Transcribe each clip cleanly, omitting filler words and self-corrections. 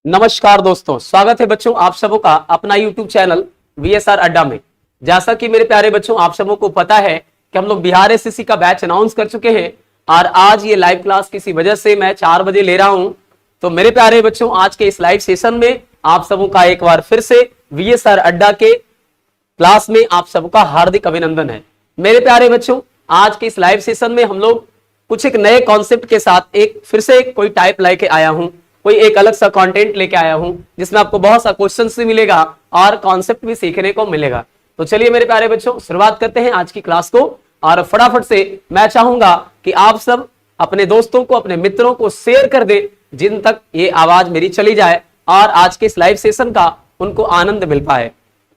नमस्कार दोस्तों, स्वागत है बच्चों आप सबों का अपना YouTube चैनल VSR अड्डा में। जैसा कि मेरे प्यारे बच्चों आप सबों को पता है कि हम लोग बिहार एसएससी का बैच अनाउंस कर चुके हैं और आज ये लाइव क्लास किसी वजह से मैं 4 बजे ले रहा हूं। तो मेरे प्यारे बच्चों आज के इस लाइव सेशन में आप सबों का एक बार फिर से VSR अड्डा के क्लास में आप सबका हार्दिक अभिनंदन है। मेरे प्यारे बच्चों आज के इस लाइव सेशन में हम लोग कुछ एक नए कॉन्सेप्ट के साथ एक फिर से कोई टाइप लेके आया हूं, कोई एक अलग सा कंटेंट लेके आया हूं जिसमें आपको बहुत सा क्वेश्चन भी मिलेगा और कॉन्सेप्ट भी सीखने को मिलेगा। तो चलिए मेरे प्यारे बच्चों शुरुआत करते हैं आज की क्लास को और फटाफट से मैं चाहूंगा कि आप सब अपने दोस्तों को अपने मित्रों को शेयर कर दे जिन तक ये आवाज मेरी चली जाए और आज के इस लाइव सेशन का उनको आनंद मिल पाए।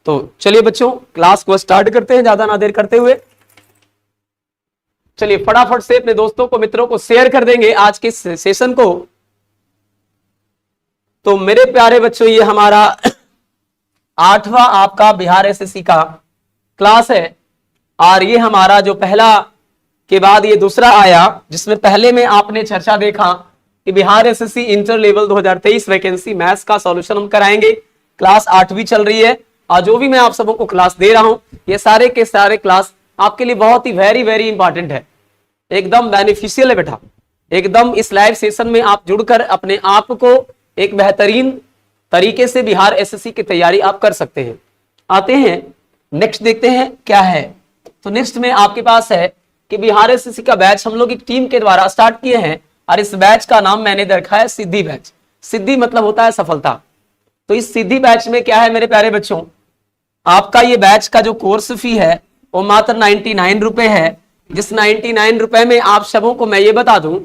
तो चलिए बच्चों क्लास को स्टार्ट करते हैं ज्यादा ना देर करते हुए। चलिए फटाफट से अपने दोस्तों को मित्रों को शेयर कर देंगे आज के सेशन को। तो मेरे प्यारे बच्चों ये हमारा 8वां आपका बिहार एसएससी का क्लास है और ये हमारा जो पहला के बाद ये दूसरा आया जिसमें पहले में आपने चर्चा देखा कि Bihar SSC inter level 2023 vacancy maths का सॉल्यूशन हम कराएंगे। क्लास 8वीं चल रही है और जो भी मैं आप सबों को क्लास दे रहा हूं ये सारे के सारे क्लास आपके लिए बहुत ही वेरी वेरी इंपॉर्टेंट है, एकदम बेनिफिशियल है बेटा। एकदम इस लाइव सेशन में आप जुड़कर अपने आप को एक बेहतरीन तरीके से बिहार एसएससी की तैयारी आप कर सकते हैं। आते हैं नेक्स्ट देखते हैं क्या है। तो नेक्स्ट में आपके पास है कि बिहार एसएससी का बैच हम लोग एक टीम के द्वारा स्टार्ट किए हैं और इस बैच का नाम मैंने रखा है सिद्धि बैच। सिद्धि मतलब होता है सफलता। तो इस सिद्धि बैच में क्या है मेरे प्यारे बच्चों, आपका ये बैच का जो कोर्स फी है वो मात्र 99 रुपए है। जिस 99 रुपए में आप सबों को मैं ये बता दूं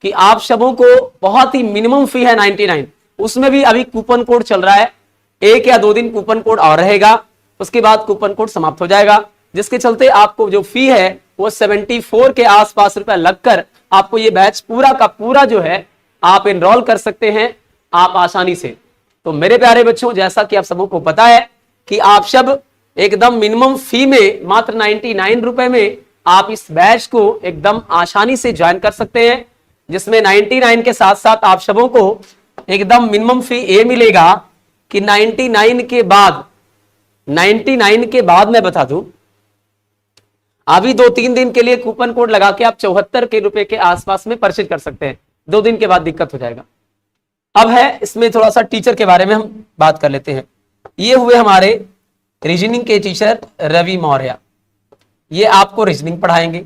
कि आप सबों को बहुत ही मिनिमम फी है 99। उसमें भी अभी कूपन कोड चल रहा है, 1 या 2 दिन कूपन कोड और रहेगा, उसके बाद कूपन कोड समाप्त हो जाएगा, जिसके चलते आपको जो फी है वो 74 के आसपास रुपए लगकर आपको ये बैच पूरा का पूरा जो है आप एनरोल कर सकते हैं आप आसानी से। तो मेरे प्यारे बच्चों जैसा कि आप सबों को पता है कि आप सब एकदम मिनिमम फी में मात्र 99 रुपए में आप इस बैच को एकदम आसानी से ज्वाइन कर सकते हैं, जिसमें 99 के साथ साथ आप सबों को एकदम मिनिमम फी ये मिलेगा कि 99 के बाद मैं बता दूं अभी 2-3 दिन के लिए कूपन कोड लगा के आप 74 के रुपए के आसपास में परचेज कर सकते हैं। 2 दिन के बाद दिक्कत हो जाएगा। अब है इसमें थोड़ा सा टीचर के बारे में हम बात कर लेते हैं। ये हुए हमारे रीजनिंग के टीचर रवि मौर्य, ये आपको रीजनिंग पढ़ाएंगे।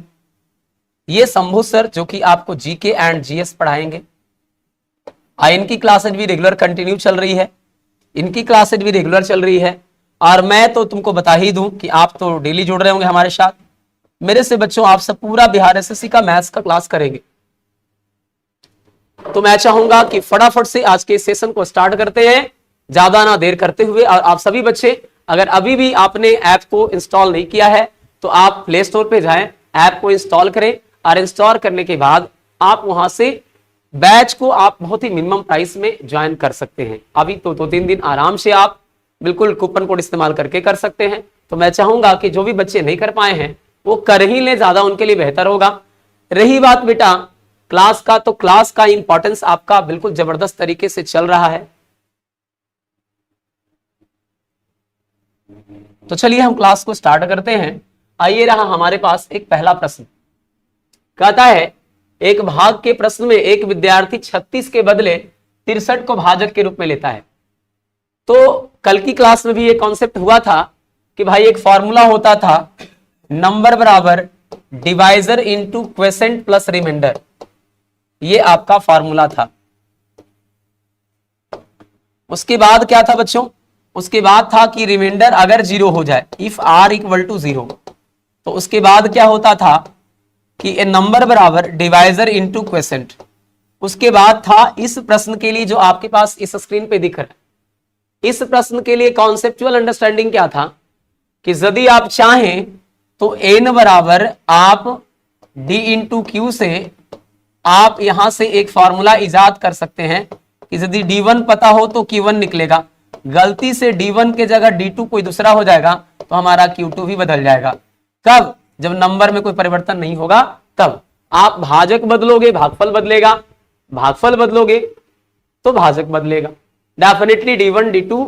ये शंभू सर जो कि आपको जीके एंड जीएस पढ़ाएंगे। इनकी क्लासेज भी रेगुलर कंटिन्यू चल रही है, इनकी क्लासेज भी रेगुलर चल रही है। और मैं तो तुमको बता ही दूं कि आप तो डेली जुड़ रहे होंगे हमारे साथ। मेरे से बच्चों आप सब पूरा बिहार एसएससी का मैथ्स का क्लास करेंगे। तो मैं चाहूंगा कि फटाफट से आज के सेशन को स्टार्ट करते हैं ज्यादा ना देर करते हुए। और आप सभी बच्चे अगर अभी भी आपने ऐप को इंस्टॉल नहीं किया है तो आप प्ले स्टोर पे जाएं, ऐप को इंस्टॉल करें और इंस्टॉल करने के बाद आप वहां से बैच को आप बहुत ही मिनिमम प्राइस में ज्वाइन कर सकते हैं। अभी तो 2-3 दिन आराम से आप बिल्कुल कूपन कोड इस्तेमाल करके कर सकते हैं। तो मैं चाहूंगा कि जो भी बच्चे नहीं कर पाए हैं वो कर ही ले, ज्यादा उनके लिए बेहतर होगा। रही बात बेटा क्लास का, तो क्लास का इंपॉर्टेंस आपका बिल्कुल जबरदस्त तरीके से चल रहा है। तो चलिए हम क्लास को स्टार्ट करते हैं। आइए रहा हमारे पास एक पहला प्रश्न, कहता है एक भाग के प्रश्न में एक विद्यार्थी 36 के बदले 63 को भाजक के रूप में लेता है। तो कल की क्लास में भी ये कॉन्सेप्ट हुआ था कि भाई एक फॉर्मूला होता था नंबर बराबर divisor into quotient plus remainder, ये आपका फॉर्मूला था। उसके बाद क्या था बच्चों, उसके बाद था कि रिमाइंडर अगर 0 हो जाए, इफ r इक्वल टू 0, तो उसके बाद क्या होता था कि ए नंबर बराबर डिवाइजर इनटू क्वेसेंट। उसके बाद था इस प्रश्न के लिए जो आपके पास इस स्क्रीन पे दिख रहा है, इस प्रश्न के लिए कॉन्सेप्चुअल अंडरस्टैंडिंग क्या था कि यदि आप चाहें तो n बराबर आप d इंटू क्यू से आप यहां से एक फॉर्मूला इजाद कर सकते हैं कि यदि d1 पता हो तो q1 निकलेगा। गलती से d1 के जगह d2 कोई दूसरा हो जाएगा तो हमारा q2 भी बदल जाएगा। कब? जब नंबर में कोई परिवर्तन नहीं होगा तब। आप भाजक बदलोगे भागफल बदलेगा, भागफल बदलोगे तो भाजक बदलेगा। डेफिनेटली D1 D2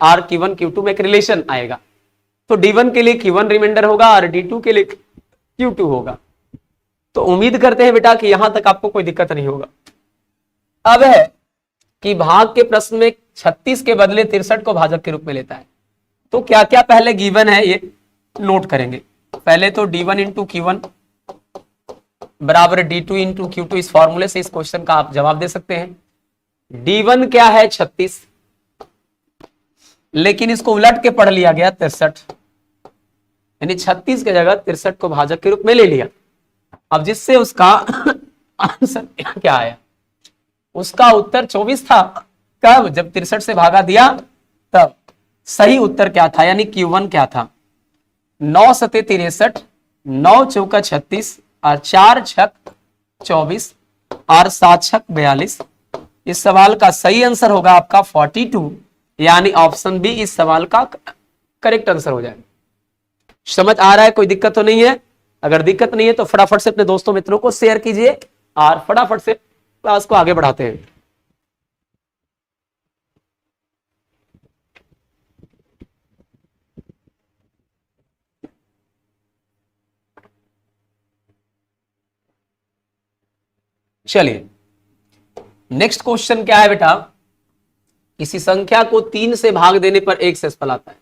और Q1 Q2 में एक रिलेशन आएगा। तो D1 के लिए Q1 रिमाइंडर होगा और D2 के लिए Q2 होगा। तो उम्मीद करते हैं बेटा कि यहां तक आपको कोई दिक्कत नहीं होगा। अब है कि भाग के प्रश्न में 36 के बदले 63 को भाजक के रूप में लेता है। तो क्या क्या पहले गिवन है ये नोट करेंगे। पहले तो D1 इंटू Q1 बराबर D2 इंटू Q2, इस फॉर्मूले से इस क्वेश्चन का आप जवाब दे सकते हैं। D1 क्या है 36, लेकिन इसको उलट के पढ़ लिया गया 63, यानी 36 की जगह 63 को भाजक के रूप में ले लिया। अब जिससे उसका आंसर क्या आया, उसका उत्तर 24 था। कब? जब 63 से भागा दिया तब। सही उत्तर क्या था, यानी Q1 क्या था, 9 सते 63, 9 चौका 36 और 4 छक 24 और 7 छक 42। इस सवाल का सही आंसर होगा आपका 42, यानी ऑप्शन बी इस सवाल का करेक्ट आंसर हो जाएगा। समझ आ रहा है? कोई दिक्कत तो नहीं है? अगर दिक्कत नहीं है तो फटाफट से अपने दोस्तों मित्रों को शेयर कीजिए और फटाफट से क्लास को आगे बढ़ाते हैं। चलिए नेक्स्ट क्वेश्चन क्या है बेटा, किसी संख्या को 3 से भाग देने पर 1 शेषफल आता है।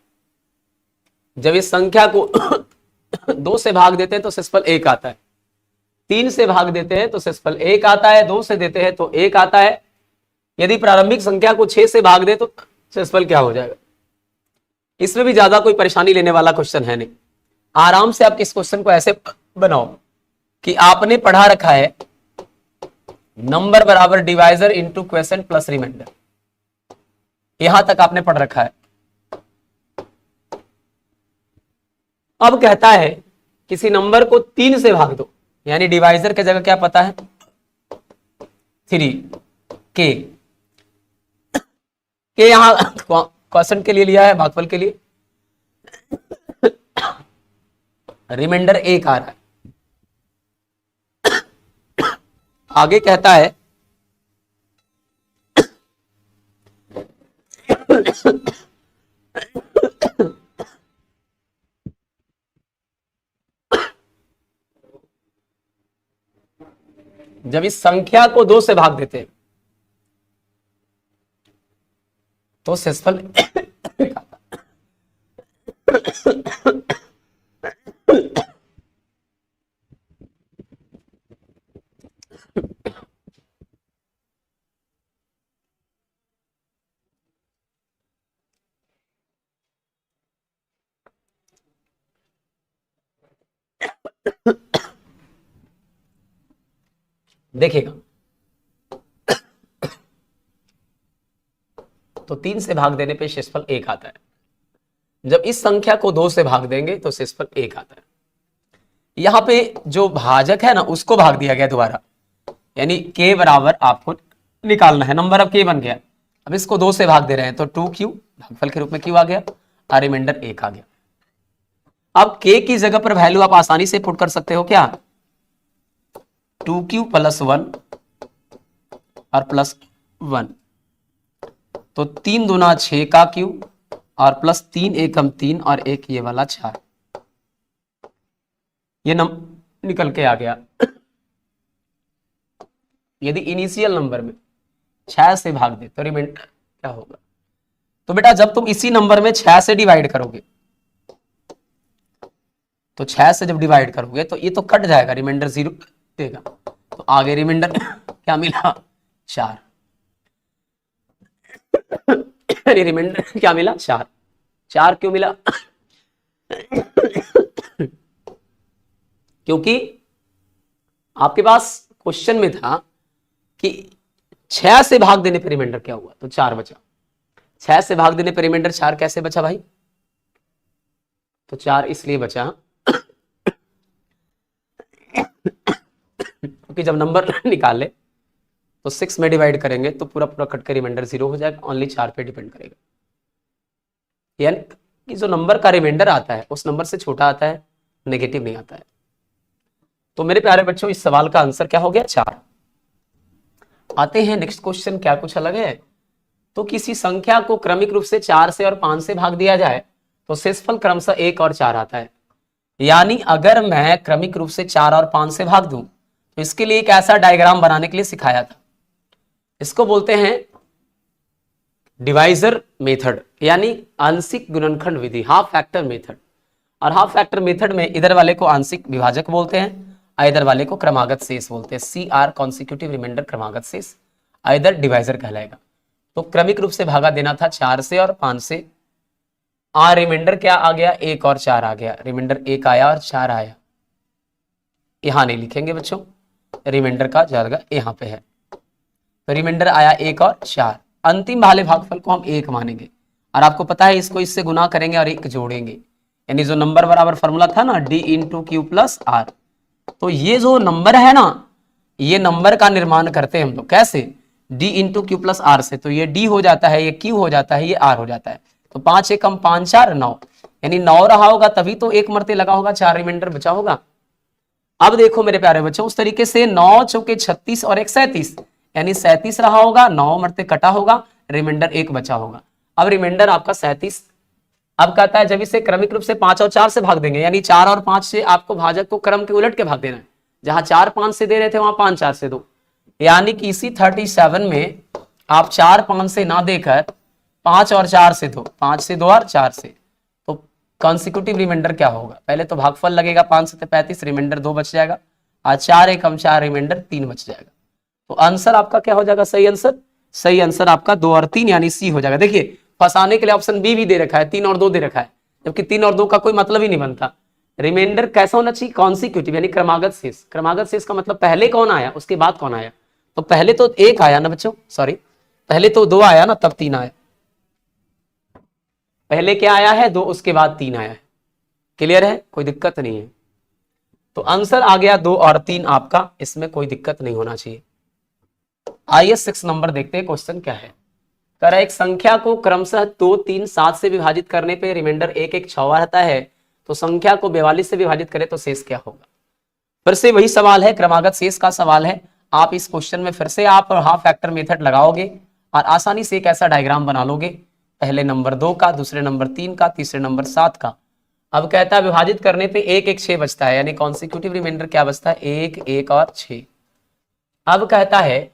जब इस संख्या को 2 से भाग देते हैं तो शेषफल 1 आता है, 3 से भाग देते हैं तो शेषफल 1 आता है, 2 से देते हैं तो 1 आता है। यदि प्रारंभिक संख्या को 6 से भाग दे तो शेषफल क्या हो जाएगा। इसमें भी ज्यादा कोई परेशानी लेने वाला क्वेश्चन है नहीं। आराम से आप इस क्वेश्चन को ऐसे बनाओ कि आपने पढ़ा रखा है नंबर बराबर divisor into question plus remainder, यहां तक आपने पढ़ रखा है। अब कहता है किसी नंबर को 3 से भाग दो, यानी डिवाइजर की जगह क्या पता है 3 के यहां क्वेश्चन के लिए लिया है, भागफल के लिए। रिमाइंडर 1 आ रहा है। आगे कहता है जब इस संख्या को 2 से भाग देते हैं तो शेषफल देखिएगा। तो 3 से भाग देने पे शेषफल 1 आता है। जब इस संख्या को 2 से भाग देंगे तो शेषफल 1 आता है। यहां पे जो भाजक है ना उसको भाग दिया गया दोबारा, यानी k बराबर आपको निकालना है। नंबर अब k बन गया, अब इसको 2 से भाग दे रहे हैं तो 2q भागफल के रूप में q आ गया और रिमाइंडर 1 आ गया। अब k की जगह पर वैल्यू आप आसानी से पुट कर सकते हो क्या, 2q प्लस 1 और प्लस 1, तो 3 दूना 6 का q और प्लस 3 एकम 3 और 1 ये वाला 4, ये निकल के आ गया। यदि इनिशियल नंबर में 6 से भाग दे तो रिमाइंडर क्या होगा। तो बेटा जब तुम इसी नंबर में 6 से डिवाइड करोगे तो 6 से जब डिवाइड करोगे तो ये तो कट जाएगा, रिमाइंडर 0 देगा। तो आगे रिमाइंडर क्या मिला 4, रिमाइंडर क्या मिला 4। 4 क्यों मिला क्योंकि आपके पास क्वेश्चन में था कि 6 से भाग देने पर रिमाइंडर क्या हुआ, तो 4 बचा। 6 से भाग देने पर रिमाइंडर 4 कैसे बचा भाई, तो 4 इसलिए बचा क्योंकि जब नंबर निकाले तो 6 में डिवाइड करेंगे तो पूरा पूरा कट के रिमाइंडर 0 हो जाएगा, ओनली 4 पे डिपेंड करेगा। यानी कि जो नंबर का रिमाइंडर आता है उस नंबर से छोटा आता है, नेगेटिव नहीं आता है। तो मेरे प्यारे बच्चों इस सवाल का आंसर क्या हो गया 4। आते हैं नेक्स्ट क्वेश्चन, क्या कुछ अलग है। तो किसी संख्या को क्रमिक रूप से 4 से और 5 से भाग दिया जाए तो शेषफल क्रमशः 1 और 4 आता है। यानी अगर मैं क्रमिक रूप से 4 और 5 से भाग दूं तो इसके लिए एक ऐसा डायग्राम बनाने के लिए सिखाया था। इसको बोलते हैं डिवाइजर मेथड, यानी आंशिक गुणनखंड विधि, हाफ फैक्टर मेथड। और हाफ फैक्टर मेथड में इधर वाले को आंशिक विभाजक बोलते हैं, इधर वाले को क्रमागत शेष बोलते हैं, CR कॉन्सिक्यूटिव रिमाइंडर क्रमागत शेष, इधर डिवाइजर कहलाएगा। तो क्रमिक रूप से भागा देना था 4 से और 5 से, रिमाइंडर क्या आ गया, 1 और 4 आ गया, रिमाइंडर 1 आया और 4 आया। यहां नहीं लिखेंगे बच्चों, रिमाइंडर का जगह यहां पे है, तो रिमाइंडर आया 1 और 4। अंतिम वाले भागफल को हम 1 मानेंगे और आपको पता है इसको इससे गुना करेंगे और 1 जोड़ेंगे, यानी जो नंबर बराबर फॉर्मूला था ना D × Q + R, तो ये जो नंबर है ना, ये नंबर का निर्माण करते हैं हम लोग कैसे, D × Q + R से। तो ये D हो जाता है, ये Q हो जाता है, ये R हो जाता है। तो 5 एकम 5 4 9, यानी 9 रहा होगा तभी तो 1 मरते लगा होगा, 4 रिमाइंडर बचा होगा। अब देखो मेरे प्यारे बच्चों, उस तरीके से 9 चौके 36 और 1 37, यानी 37 रहा होगा, 9 मरते कटा होगा, रिमाइंडर 1 बचा होगा। अब रिमाइंडर आपका 37। अब कहता है जब इसे क्रमिक रूप से 5 और 4 से भाग देंगे, यानी 4 और 5 से आपको भाजक को क्रम के उलट के भाग देना है, जहां 4 5 से दे रहे थे वहां 5 4 से दो, यानी कि इसी 37 में आप 4 5 से ना देकर 5 और 4 से दो, 5 से 2 और 4 से, तो कॉन्सिक्यूटिव रिमाइंडर क्या होगा, पहले तो भागफल लगेगा, 5 से 35, रिमाइंडर 2 बच जाएगा, और 4 एकम 4, रिमाइंडर 3 बच जाएगा। तो आंसर आपका क्या हो जाएगा, सही आंसर आपका 2 और 3 यानी C हो जाएगा। देखिए फंसाने के लिए ऑप्शन बी भी दे रखा है, 3 और 2 दे रखा है, जबकि 3 और 2 का कोई मतलब ही नहीं बनता। रिमाइंडर कैसा होना चाहिए, कॉन्सिक्यूटिव यानी क्रमागत शेष। क्रमागत शेष का मतलब पहले कौन आया उसके बाद कौन आया, तो पहले तो 1 आया ना बच्चों, सॉरी पहले तो 2 आया ना तब 3 आया, पहले क्या आया है 2, उसके बाद 3 आया है। क्लियर है, कोई दिक्कत नहीं है। तो आंसर आ गया 2 और 3 आपका, इसमें कोई दिक्कत नहीं होना चाहिए। आइए 6 नंबर देखते हैं, क्वेश्चन क्या है। कह रहा है एक संख्या को क्रमशः 2 3 7 से विभाजित करने पे रिमाइंडर 1 1 6 रहता है, तो संख्या को 42 से विभाजित करें तो शेष क्या होगा। फिर से वही सवाल है, क्रमागत शेष का सवाल है। आप इस क्वेश्चन में फिर से आप हाफ फैक्टर मेथड लगाओगे और आसानी से एक ऐसा डायग्राम बना लोगे, पहले नंबर 2 का, दूसरे नंबर 3 का, तीसरे नंबर 7 का। अब कहता है विभाजित करने पे 1 1 6 बचता है, यानी कॉन्सिक्यूटिव रिमाइंडर क्या बचता है, 1 1 और 6। अब कहता है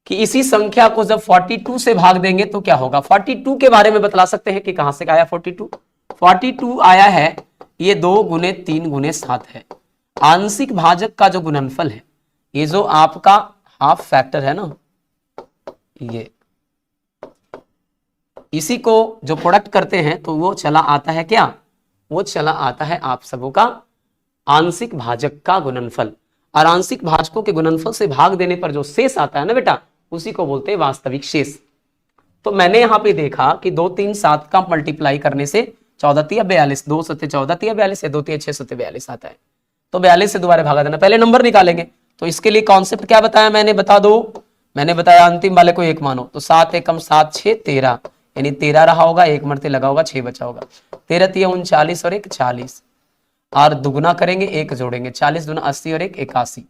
कि इसी संख्या को जब 42 से भाग देंगे तो क्या होगा। 42 के बारे में बतला सकते हैं कि कहां से आया 42 आया है, ये 2 × 3 × 7 है। आंशिक भाजक का जो गुणनफल है, ये जो आपका हाफ फैक्टर है ना, ये इसी को जो प्रोडक्ट करते हैं तो वो चला आता है क्या, वो चला आता है आप सबों का आंशिक भाजक का गुणनफल। और आंशिक भाजकों के गुणनफल से भाग देने पर जो शेष आता है ना बेटा, उसी को बोलते हैं वास्तविक शेष। तो मैंने यहां पे देखा कि 2 3 7 का मल्टीप्लाई करने से 14 3 42, 2 7 14 3 42, 2 3 6 7 42 आता है। तो 42 से दोबारा भागा देना, पहले नंबर निकालेंगे। तो इसके लिए कॉन्सेप्ट क्या बताया मैंने, बता दो। मैंने बताया अंतिम वाले को 1 मानो, तो 7 एकम 7 6 13, यानी 13 रहा होगा, 1 मरते लगा होगा, 6 बचा होगा। 13 3 39 और 1 40, और दुगुना करेंगे 1 जोड़ेंगे, 40 दूना 80 और 1 81।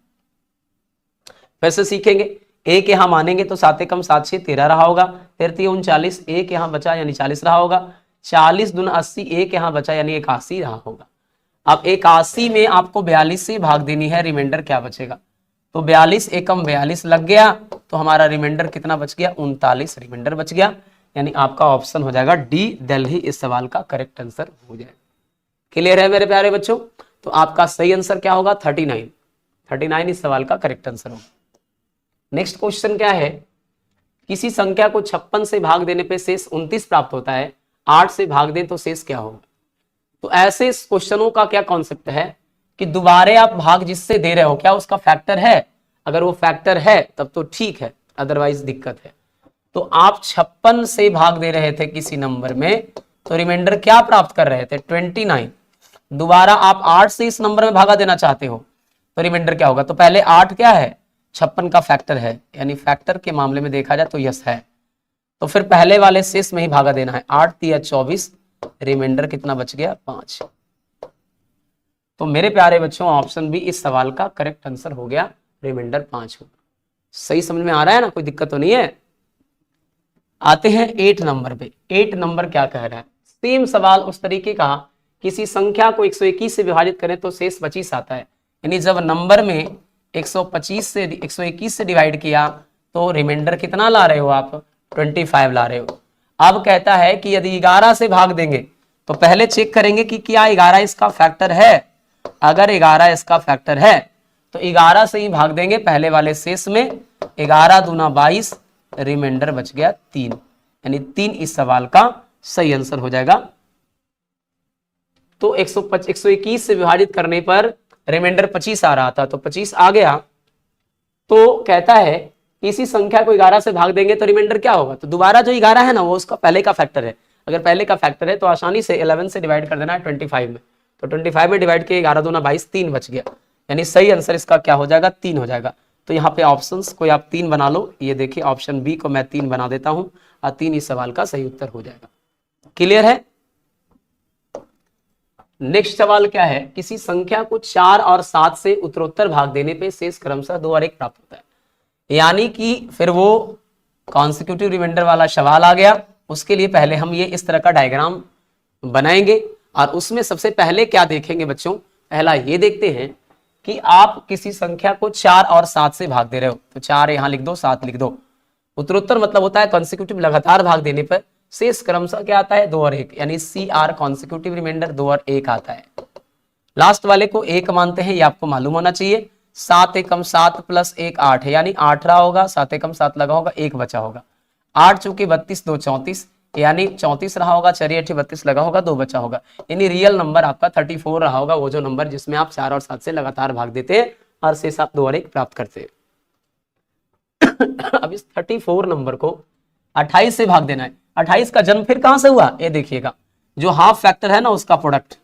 फिर से सीखेंगे, 1 यहां मानेंगे तो 7 एकम 7 6 13 रहा होगा, 13 3 39, 1 यहां बचा यानी 40 रहा होगा, 40 दूना 80, 1 यहां बचा यानी 81 रहा होगा। अब 81 में आपको 42 से भाग देनी है, रिमाइंडर क्या बचेगा, तो 42 एकम 42 लग गया, तो हमारा रिमाइंडर कितना बच गया, 39 रिमाइंडर बच गया। यानी आपका ऑप्शन हो जाएगा डी, दिल्ली इस सवाल का करेक्ट आंसर हो जाएगा। क्लियर है मेरे प्यारे बच्चों, तो आपका सही आंसर क्या होगा, 39 इस सवाल का करेक्ट आंसर होगा। नेक्स्ट क्वेश्चन क्या है, किसी संख्या को 56 से भाग देने पे शेष 29 प्राप्त होता है, 8 से भाग दें तो शेष क्या होगा। तो ऐसे क्वेश्चनों का क्या कॉन्सेप्ट है कि दोबारे आप भाग जिससे दे रहे हो क्या उसका फैक्टर है, अगर वो फैक्टर है तब तो ठीक है, अदरवाइज दिक्कत है। तो आप 56 से भाग दे रहे थे किसी नंबर में, तो रिमाइंडर क्या प्राप्त कर रहे थे, 29। दोबारा आप 8 से इस नंबर में भागा देना चाहते हो, तो रिमाइंडर क्या होगा, तो पहले 8 क्या है, 56 का फैक्टर है, यानी फैक्टर के मामले में देखा जाए तो यस है। तो फिर पहले वाले शेष में ही भागा देना है, 8 3 24, रिमाइंडर कितना बच गया, 5। तो मेरे प्यारे बच्चों ऑप्शन बी इस सवाल का करेक्ट आंसर हो गया, रिमाइंडर 5 होगा। सही समझ में आ रहा है ना, कोई दिक्कत तो नहीं है। आते हैं 8 नंबर पे। 8 नंबर क्या कह रहा है, सेम सवाल उस तरीके का, किसी संख्या को 121 से विभाजित करें तो शेष 25 आता है। यानी जब नंबर में 125 से 121 से डिवाइड किया तो रिमाइंडर कितना ला रहे हो आप, 25 ला रहे हो। अब कहता है कि यदि 11 से भाग देंगे तो पहले चेक करेंगे कि क्या 11 इसका फैक्टर है। अगर 11 इसका फैक्टर है तो 11 से ही भाग देंगे पहले वाले शेष में, 11 दूना 22, रिमाइंडर बच गया 3, यानी 3 इस सवाल का सही आंसर हो जाएगा। तो 121 से विभाजित करने पर रिमाइंडर 25 आ रहा था, तो 25 आ गया। तो कहता है इसी संख्या को 11 से भाग देंगे तो रिमाइंडर क्या होगा, तो दोबारा जो 11 है ना वो उसका पहले का फैक्टर है। अगर पहले का फैक्टर है तो आसानी से 11 से डिवाइड कर देना है 25 में, तो 25 में डिवाइड किए 11 दूना 22, 3 बच गया, यानी सही आंसर इसका क्या हो जाएगा, 3 हो जाएगा। तो यहाँ पे ऑप्शंस कोई आप 3 बना लो, ये देखिए ऑप्शन बी को मैं 3 बना देता हूं और 3 इस सवाल का सही उत्तर हो जाएगा। क्लियर है। नेक्स्ट सवाल क्या है, किसी संख्या को 4 और 7 से उत्तरोत्तर भाग देने पे शेष क्रमशः 2 और 1 प्राप्त होता है। यानी कि फिर वो कॉन्सिक्यूटिव रिमाइंडर वाला सवाल आ गया। उसके लिए पहले हम ये इस तरह का डायग्राम बनाएंगे और उसमें सबसे पहले क्या देखेंगे बच्चों, पहला ये देखते हैं कि आप किसी संख्या को 4 और 7 से भाग दे रहे हो, तो 4 यहां लिख दो, 7 लिख दो। उत्तरोत्तर मतलब होता है कॉन्सिक्यूटिव लगातार भाग देने पर शेष क्रमशः क्या आता है, 2 और 1, यानी CR कॉन्सिक्यूटिव रिमाइंडर 2 और 1 आता है। लास्ट वाले को 1 मानते हैं, ये आपको मालूम होना चाहिए। 7 एकम 7 प्लस 1 8 है, यानी 8 रहा होगा, 7 एकम 7 लगा होगा, 1 बचा होगा। 8 चूंकि 32 2 34, यानी 34 रहा होगा, 4 8 32 लगा होगा, 2 बचा होगा, यानी रियल नंबर आपका 34 रहा होगा, वो जो नंबर जिसमें आप 4 और 7 से लगातार भाग देते हैं और शेष आप 2 और 1 प्राप्त करते हैं। अब इस 34 नंबर को 28 से भाग देना है। 28 का जन्म फिर कहां से हुआ, ये देखिएगा, जो हाफ फैक्टर है ना उसका प्रोडक्ट,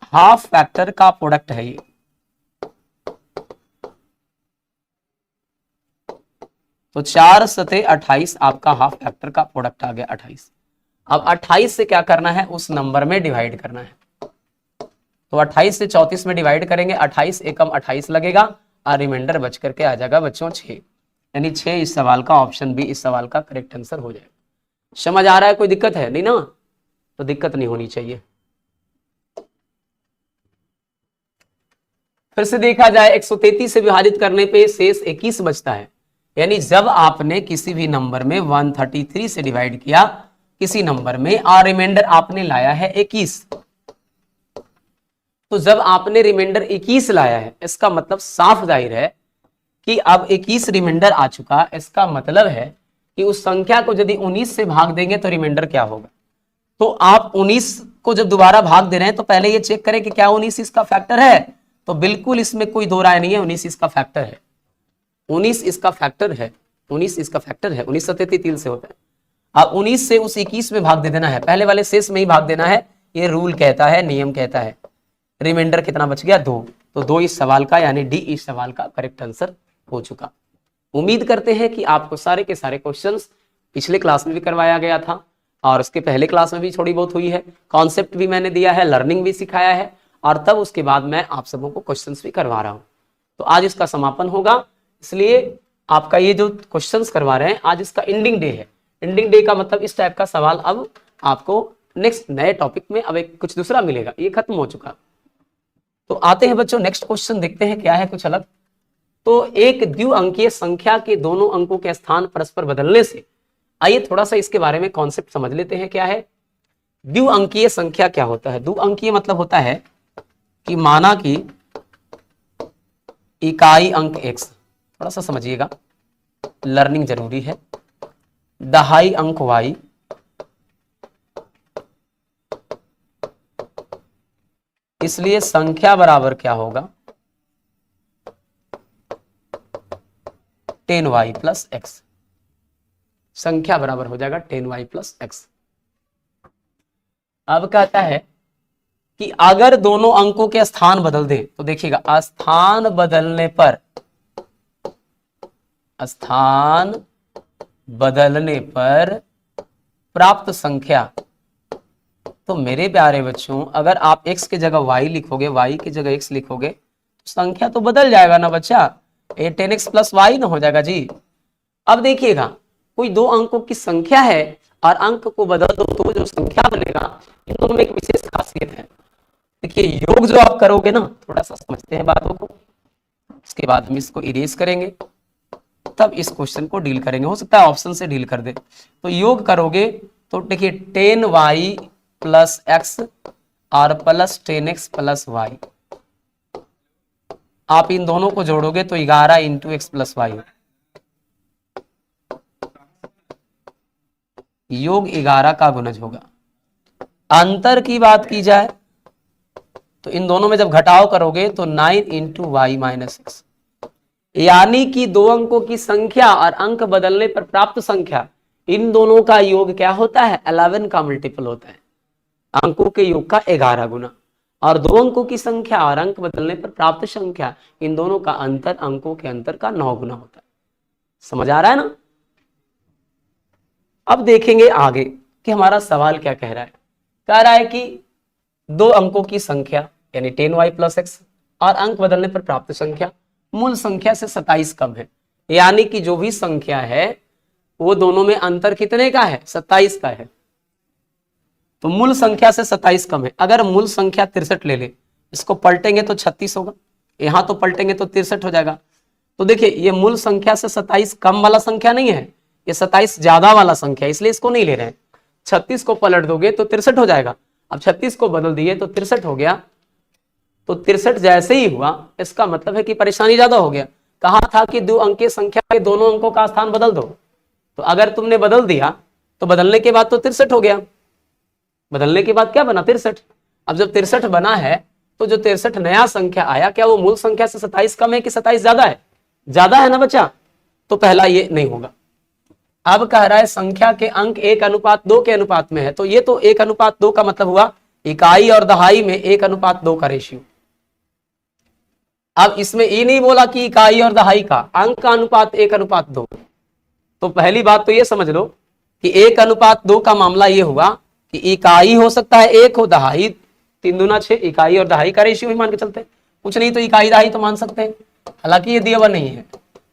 हाफ फैक्टर का प्रोडक्ट है ये। तो 4 सते 28 आपका हाफ फैक्टर का प्रोडक्ट आ गया 28। अब 28 से क्या करना है, उस नंबर में डिवाइड करना है। तो 28 से 34 में डिवाइड करेंगे, 28 एकम 28 लगेगा और रिमाइंडर बच करके आ जाएगा बच्चों 6, यानी 6 इस सवाल का, ऑप्शन बी इस सवाल का करेक्ट आंसर हो जाएगा। समझ आ रहा है, कोई दिक्कत है नहीं ना, तो दिक्कत नहीं होनी चाहिए। फिर से देखा जाए 133 से विभाजित करने पे शेष 21 बचता है। यानी जब आपने किसी भी नंबर में 133 से डिवाइड किया किसी नंबर में और रिमाइंडर आपने लाया है 21, तो जब आपने रिमाइंडर 21 लाया है इसका मतलब साफ जाहिर है कि अब 21 रिमाइंडर आ चुका, इसका मतलब है कि उस संख्या को यदि 19 से भाग देंगे तो रिमाइंडर क्या होगा। तो आप 19 को जब दोबारा भाग दे रहे हैं तो पहले ये चेक करें कि क्या 19 इसका फैक्टर है, तो बिल्कुल इसमें कोई दो राय नहीं है, 19 इसका फैक्टर है, 19 इसका फैक्टर है, 19 इसका फैक्टर है। 19 सते 3 से होता है। अब 19 से उस 21 में भाग दे देना है, पहले वाले शेष में ही भाग देना है, ये रूल कहता है, नियम कहता है। रिमाइंडर कितना बच गया, 2, तो 2 इस सवाल का, यानी डी इस सवाल का करेक्ट आंसर हो चुका। उम्मीद करते हैं कि आपको सारे के सारे क्वेश्चंस पिछले क्लास में भी करवाया गया था और उसके पहले क्लास में भी थोड़ी बहुत हुई है, कॉन्सेप्ट भी मैंने दिया है, लर्निंग भी सिखाया है, और तब उसके बाद मैं आप सबों को क्वेश्चंस भी करवा रहा हूं। तो आज इसका समापन होगा, इसलिए आपका ये जो क्वेश्चंस करवा रहे हैं आज इसका एंडिंग डे है। एंडिंग डे का मतलब इस टाइप का सवाल अब आपको नेक्स्ट नए टॉपिक में अब एक कुछ दूसरा मिलेगा, ये खत्म हो चुका। तो आते हैं बच्चों नेक्स्ट क्वेश्चन, देखते हैं क्या है कुछ अलग। तो एक द्विअंकीय संख्या के दोनों अंकों के स्थान परस्पर बदलने से, आइए थोड़ा सा इसके बारे में कॉन्सेप्ट समझ लेते हैं क्या है द्विअंकीय संख्या। क्या होता है द्विअंकीय, मतलब होता है कि माना कि इकाई अंक x, थोड़ा सा समझिएगा, लर्निंग जरूरी है, दहाई अंक y, इसलिए संख्या बराबर क्या होगा 10y प्लस एक्स, संख्या बराबर हो जाएगा 10y प्लस एक्स। अब कहता है कि अगर दोनों अंकों के स्थान बदल दें, तो देखिएगा स्थान बदलने पर, स्थान बदलने पर प्राप्त संख्या, तो मेरे प्यारे बच्चों अगर आप x की जगह y लिखोगे, y की जगह x लिखोगे, तो संख्या तो बदल जाएगा ना बच्चा, ये 10x प्लस वाई ना हो जाएगा जी। अब देखिएगा कोई दो अंकों की संख्या है और अंक को बदल दो तो जो संख्या बनेगा, इन दोनों में एक विशेष खासियत है। देखिए योग जो आप करोगे ना, थोड़ा सा समझते हैं बातों को, उसके बाद हम इसको इरेज करेंगे, तब इस क्वेश्चन को डील करेंगे। हो सकता है ऑप्शन से डील कर दे। तो योग करोगे तो देखिए 10y प्लस एक्स और प्लस 10x प्लस वाई, आप इन दोनों को जोड़ोगे तो 11 इंटू एक्स प्लस वाई, योग 11 का गुणज होगा। अंतर की बात की जाए तो इन दोनों में जब घटाव करोगे तो 9 इंटू वाई माइनस एक्स, यानी कि दो अंकों की संख्या और अंक बदलने पर प्राप्त संख्या, इन दोनों का योग क्या होता है, 11 का मल्टीपल होता है, अंकों के योग का 11 गुना। और दो अंकों की संख्या और अंक बदलने पर प्राप्त संख्या, इन दोनों का अंतर अंकों के अंतर का 9 गुना होता है। समझ आ रहा है ना। अब देखेंगे आगे कि हमारा सवाल क्या कह रहा है। कह रहा है कि दो अंकों की संख्या यानी 10y प्लस एक्स और अंक बदलने पर प्राप्त संख्या मूल संख्या से 27 कम है, यानी कि जो भी संख्या है वो दोनों में अंतर कितने का है, 27 का है। तो मूल संख्या से 27 कम है। अगर मूल संख्या 63 ले ले, इसको पलटेंगे तो 36 होगा, यहां तो पलटेंगे तो 63 हो जाएगा। तो देखिए ये मूल संख्या से 27 कम वाला संख्या नहीं है, ये 27 ज्यादा वाला संख्या, इसलिए इसको नहीं ले रहे हैं। 36 को पलट दोगे तो 63 हो जाएगा। अब 36 को बदल दिए तो 63 हो गया। तो 63 जैसे ही हुआ इसका मतलब है कि परेशानी ज्यादा हो गया। कहा था कि दो अंकीय संख्या के दोनों अंकों का स्थान बदल दो, तो अगर तुमने बदल दिया तो बदलने के बाद तो 63 हो गया, बदलने के बाद क्या बना, 63। अब जब 63 बना है तो जो 63 नया संख्या आया, क्या वो मूल संख्या से 27 कम है कि 27 ज्यादा है, ज्यादा है ना बच्चा, तो पहला ये नहीं होगा। अब कह रहा है संख्या के अंक 1:2 के अनुपात में है, तो ये तो 1:2 का मतलब हुआ इकाई और दहाई में 1:2 का रेशियो। अब इसमें ये नहीं बोला कि इकाई और दहाई का, अंक का अनुपात 1:2। तो पहली बात तो ये समझ लो कि 1:2 का मामला ये हुआ कि इकाई हो सकता है 1 हो, दहाई 3 दूना 6, इकाई और दहाई का रेशियो ही मान के चलते हैं। कुछ नहीं तो इकाई दहाई तो मान सकते हैं, हालांकि ये दिया हुआ नहीं है,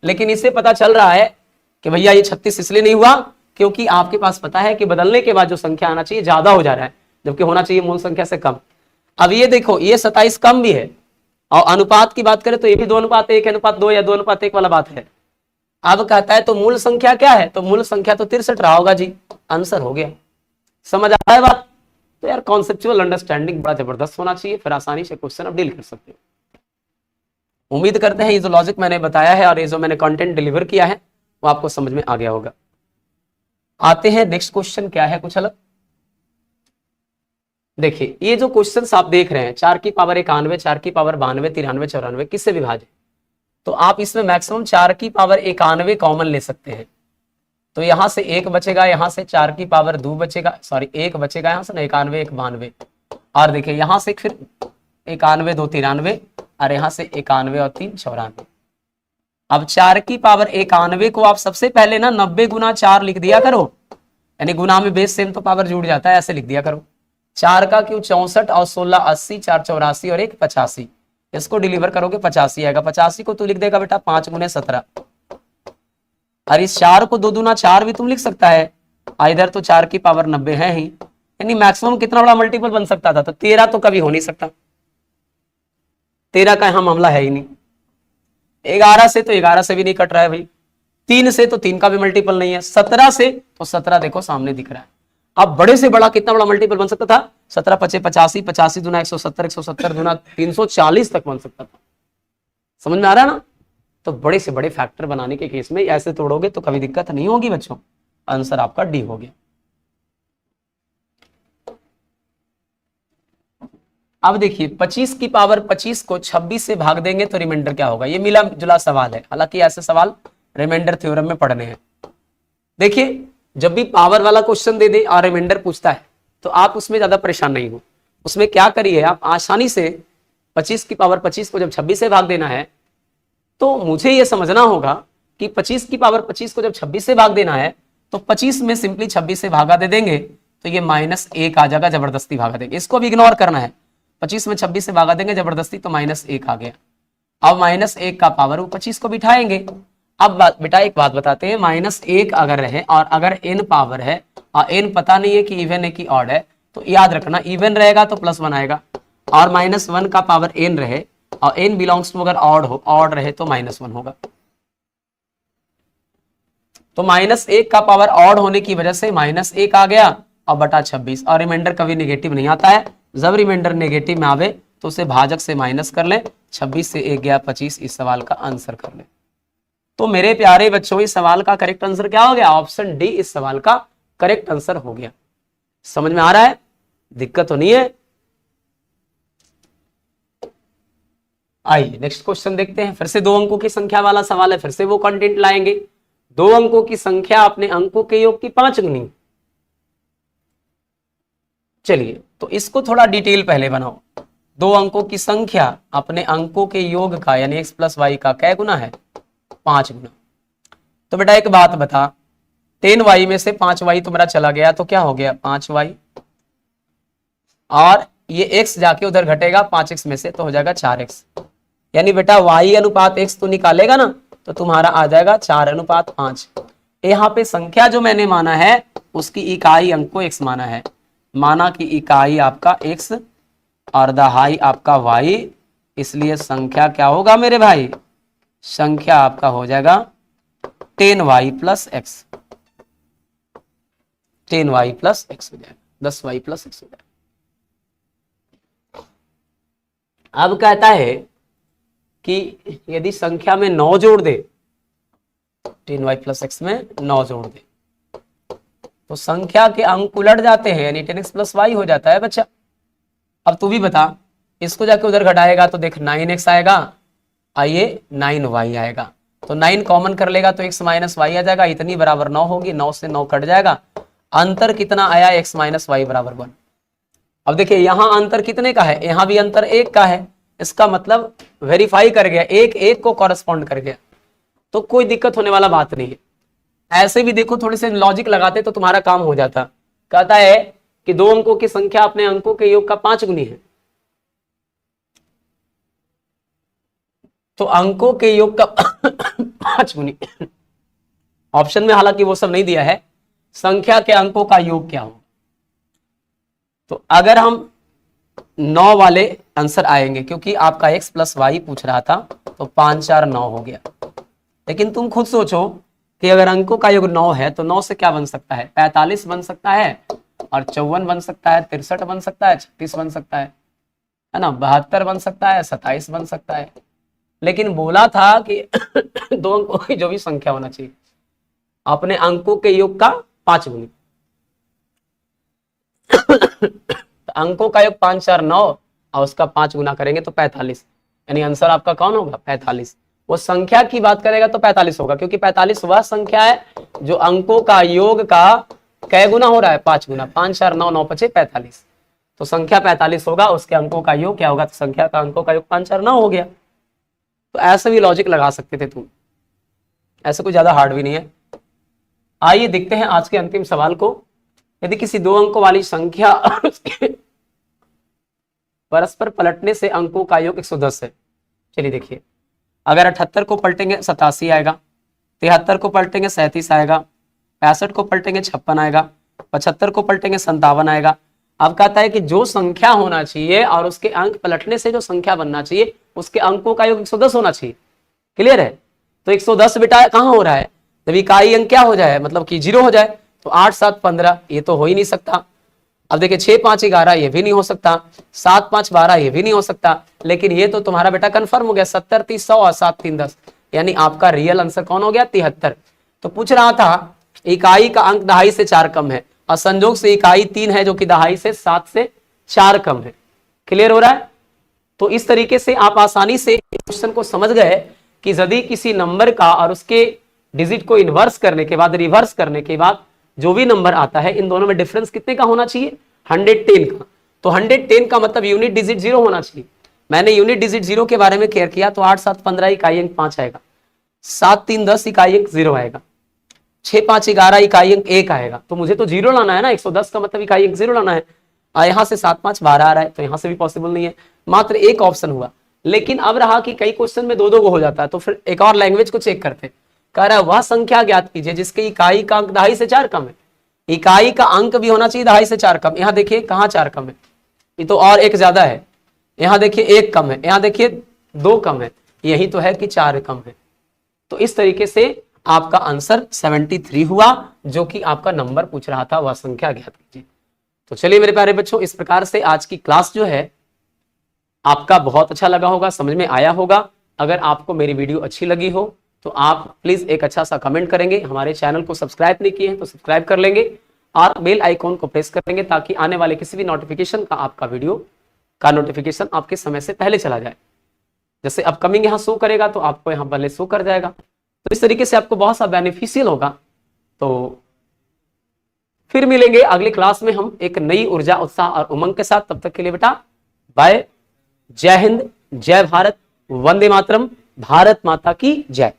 लेकिन इससे पता चल रहा है कि भैया ये 36 इसलिए नहीं हुआ क्योंकि आपके पास पता है कि बदलने के बाद जो संख्या आना चाहिए ज्यादा हो जा रहा है, जबकि होना चाहिए मूल संख्या से कम। अब ये देखो ये 27 कम भी है, और अनुपात की बात करें तो ये भी 2:1:2 या 2:1 वाला बात है। अब कहता है तो मूल संख्या क्या है, तो मूल संख्या तो 63 रहा होगा जी, आंसर हो गया। समझ आ रहा है बात। तो यार कॉन्सेप्चुअल अंडरस्टैंडिंग बड़ा जबरदस्त होना चाहिए, फिर आसानी से क्वेश्चन आप डील कर सकते हो। उम्मीद करते हैं ये जो लॉजिक मैंने बताया है और ये जो मैंने कंटेंट डिलीवर किया है वो आपको समझ में आ गया होगा। आते हैं नेक्स्ट क्वेश्चन, क्या है कुछ अलग। देखिए ये जो क्वेश्चंस आप देख रहे हैं 4 की पावर 91, 4 की पावर 92, 93, 94 किससे विभाजित, तो आप इसमें मैक्सिमम 4 की पावर 91 कॉमन ले सकते हैं। तो यहां से 1 बचेगा, यहां से 4 की पावर 2 बचेगा, सॉरी 1 बचेगा यहां से ना, 91, 1, 92। और देखिए यहां से फिर 91, 2, 93 और यहां से 91 और 3, 94। अब 4 की पावर 91 को आप सबसे पहले ना 90 गुना 4 लिख दिया करो, यानी गुना में बेस सेम तो पावर जुड़ जाता है, ऐसे लिख दिया करो। 4 का क्यों 64 और 16 80, 4 84 और 1 85। इसको डिलीवर करोगे 85 आएगा। 85 को तू लिख देगा बेटा 5 गुने 17। और इस 4 को 2 दूना 4 भी तुम लिख सकता है, इधर तो 4 की पावर 90 है ही, यानी मैक्सिमम कितना बड़ा मल्टीपल बन सकता था, तो 13 तो कभी हो नहीं सकता, 13 का यहां मामला है ही नहीं। 11 से तो 11 से भी नहीं कट रहा है भाई, 3 से तो 3 का भी मल्टीपल नहीं है, 17 से तो 17 देखो सामने दिख रहा है। अब बड़े से बड़ा कितना बड़ा मल्टीपल बन सकता था, 17 5 85, 85 दूना 170, 170 दूना 340 तक बन सकता था। समझ में आ रहा है ना। तो बड़े से बड़े फैक्टर बनाने के केस में ऐसे तोड़ोगे तो कभी दिक्कत नहीं होगी बच्चों। आंसर आपका डी हो गया। अब देखिए 25 की पावर 25 को 26 से भाग देंगे तो रिमाइंडर क्या होगा, ये मिला जुला सवाल है, हालांकि ऐसे सवाल रिमाइंडर थ्योरम में पढ़ने हैं। देखिए जब भी पावर वाला क्वेश्चन दे दे और रिमाइंडर पूछता है तो आप उसमें ज्यादा परेशान नहीं हो। उसमें क्या करिए आप आसानी से 25 की पावर 25 को जब 26 से भाग देना है तो मुझे यह समझना होगा कि 25 की पावर 25 को जब 26 से भाग देना है तो 25 में सिंपली 26 से भागा दे देंगे तो ये -1 आ जाएगा, जबरदस्ती भागा देंगे, इसको भी इग्नोर करना है। 25 में 26 से भागा देंगे जबरदस्ती तो -1 आ गया। अब -1 का पावर वो 25 को बिठाएंगे अब बेटा एक बात बताते हैं, -1 अगर रहे और अगर n पावर है और n पता नहीं है कि इवन है कि ऑड है, तो याद रखना इवन रहेगा तो +1 आएगा, और -1 का पावर n रहे और n बिलोंग्स टू अगर ऑड रहे तो -1 होगा। तो -1 का पावर ऑड होने की वजह से -1 आ गया और बटा 26, और रिमाइंडर कभी नेगेटिव नहीं आता है। जब रिमाइंडर नेगेटिव में आवे तो उसे भाजक से माइनस कर लें, 26 से 1 गया 25, इस सवाल का आंसर कर लें। तो मेरे प्यारे बच्चों, इस सवाल का करेक्ट आंसर क्या हो गया? ऑप्शन डी इस सवाल का करेक्ट आंसर हो गया। समझ में आ रहा है? दिक्कत तो नहीं है? आइए नेक्स्ट क्वेश्चन देखते हैं। फिर से 2 अंकों की संख्या वाला सवाल है, फिर से वो कंटेंट लाएंगे। 2 अंकों की संख्या अपने अंकों के योग की 5 गुनी। चलिए तो इसको थोड़ा डिटेल पहले बनाओ। 2 अंकों की संख्या अपने अंकों के योग का यानी x + y का कै गुना है? 5 गुना। तो बेटा एक बात बता, 10y में से 5y तुम्हारा चला गया तो क्या हो गया? 5y, और ये x जाके उधर घटेगा 5x में से तो हो जाएगा 4x। यानी बेटा y अनुपात x तो निकालेगा ना, तो तुम्हारा आ जाएगा 4:5। यहाँ पे संख्या जो मैंने माना है उसकी इकाई अंक को x माना है, माना कि इकाई आपका x और दहाई आपका y, इसलिए संख्या क्या होगा मेरे भाई? संख्या आपका हो जाएगा 10y + x, 10y + x हो जाएगा, 10y + x हो जाएगा। अब कहता है कि यदि संख्या में 9 जोड़ दे, 10y + x में 9 जोड़ दे, तो संख्या के अंक उलट जाते हैं, यानी 10x + y हो जाता है बच्चा। अब तू भी बता, इसको जाके उधर घटाएगा तो देख 9x आएगा, आइए 9y आएगा, तो 9 कॉमन कर लेगा तो x - y आ जाएगा, इतनी बराबर 9 होगी, 9 से 9 कट जाएगा, अंतर कितना आया? x - y = 1। अब देखिए यहाँ अंतर कितने का है? यहाँ भी अंतर 1 का है, इसका मतलब वेरीफाई कर गया, 1 को कॉरेस्पॉन्ड कर गया, तो कोई दिक्कत होने वाला बात नहीं है। ऐसे भी देखो थोड़े से लॉजिक लगाते तो तुम्हारा काम हो जाता। कहता है कि 2 अंकों की संख्या अपने अंकों के योग का 5 गुनी है, तो अंकों के योग का 5 गुनी। ऑप्शन में हालांकि वो सब नहीं दिया है, संख्या के अंकों का योग क्या हो। तो अगर हम 9 वाले आंसर आएंगे, क्योंकि आपका x + y पूछ रहा था, तो 5 4 9 हो गया। लेकिन तुम खुद सोचो कि अगर अंकों का योग 9 है तो 9 से क्या बन सकता है? 45 बन सकता है, और 54 बन सकता है, 63 बन सकता है, 36 बन सकता है ना, 72 बन सकता है, 27 बन सकता है। लेकिन बोला था कि 2 अंकों की जो भी संख्या होना चाहिए अपने अंकों के योग का 5 गुनी। अंकों का योग 5 4 9 और उसका 5 गुना करेंगे तो 45, यानी आंसर आपका कौन होगा? 45। वो संख्या की बात करेगा तो 45 होगा, क्योंकि 45 वह संख्या है जो अंकों का योग का कै गुना हो रहा है? 5 गुना। 5 4 9 9 5 45, तो संख्या 45 होगा, उसके अंकों का योग क्या होगा? तो संख्या का अंकों का योग 5 4 9 हो गया। तो ऐसे भी लॉजिक लगा सकते थे तुम, ऐसा कोई ज्यादा हार्ड भी नहीं है। आइए देखते हैं आज के अंतिम सवाल को। यदि किसी 2 अंकों वाली संख्या परस्पर पलटने से अंकों का योग 110 है। चलिए देखिए, अगर 78 को पलटेंगे 87 आएगा, 73 को पलटेंगे 37 आएगा, 65 को पलटेंगे 56 आएगा, 75 को पलटेंगे 57 आएगा। अब कहता है कि जो संख्या होना चाहिए और उसके अंक पलटने से जो संख्या बनना चाहिए उसके अंकों का योग 110 होना चाहिए। क्लियर है? तो 110 बेटा कहाँ हो रहा है? जब इकाई अंक क्या हो जाए, मतलब कि 0 हो जाए, तो 8 7 15 ये तो हो ही नहीं सकता। अब देखिए 6 5 11 ये भी नहीं हो सकता, 7 5 12 ये भी नहीं हो सकता, लेकिन ये तो तुम्हारा बेटा कंफर्म हो गया 70 30 100 और 7 3 10, यानी आपका रियल आंसर कौन हो गया? 73। तो पूछ रहा था इकाई का अंक दहाई से 4 कम है, और संयोग से इकाई 3 है जो कि दहाई से 7 से 4 कम है। क्लियर हो रहा है? तो इस तरीके से आप आसानी से क्वेश्चन को समझ गए कि यदि किसी नंबर का और उसके डिजिट को इनवर्स करने के बाद, रिवर्स करने के बाद जो भी नंबर आता है, इन दोनों में डिफरेंस कितने का होना चाहिए? 110 का। तो 110 का मतलब यूनिट डिजिट 0 होना चाहिए। मैंने यूनिट डिजिट 0 के बारे में केयर किया, तो 8 7 15 इकाई अंक 5 आएगा, 7 3 10 इकाई अंक 0 आएगा, 6 5 11 इकाई अंक 1 आएगा। तो मुझे तो 0 लाना है ना, 110 का मतलब इकाई अंक 0 लाना है। यहाँ से 7 5 12 आ रहा है, तो यहाँ से भी पॉसिबल नहीं है, मात्र एक ऑप्शन हुआ। लेकिन अब रहा कि कई क्वेश्चन में 2 2 हो जाता है, तो फिर एक और लैंग्वेज को चेक करते। कह रहा है वह संख्या ज्ञात कीजिए जिसके इकाई का अंक 2.5 से 4 कम है। इकाई का अंक भी होना चाहिए 2.5 से 4 कम। यहाँ देखिए कहाँ 4 कम है, ये तो और एक ज्यादा है। यहाँ देखिए 1 कम है, यहाँ देखिए 2 कम है, यही तो है कि 4 कम है। तो इस तरीके से आपका आंसर 73 हुआ, जो कि आपका नंबर पूछ रहा था, वह संख्या ज्ञात कीजिए। तो चलिए मेरे प्यारे बच्चों, इस प्रकार से आज की क्लास जो है आपका बहुत अच्छा लगा होगा, समझ में आया होगा। अगर आपको मेरी वीडियो अच्छी लगी हो तो आप प्लीज एक अच्छा सा कमेंट करेंगे। हमारे चैनल को सब्सक्राइब नहीं किए हैं तो सब्सक्राइब कर लेंगे और बेल आइकॉन को प्रेस करेंगे ताकि आने वाले किसी भी नोटिफिकेशन का आपका वीडियो का नोटिफिकेशन आपके समय से पहले चला जाए। जैसे अपकमिंग यहाँ शो करेगा तो आपको यहाँ पहले शो कर जाएगा। तो इस तरीके से आपको बहुत सा बेनिफिशियल होगा। तो फिर मिलेंगे अगली क्लास में हम एक नई ऊर्जा, उत्साह और उमंग के साथ। तब तक के लिए बेटा बाय। जय हिंद, जय भारत, वंदे मातरम, भारत माता की जय।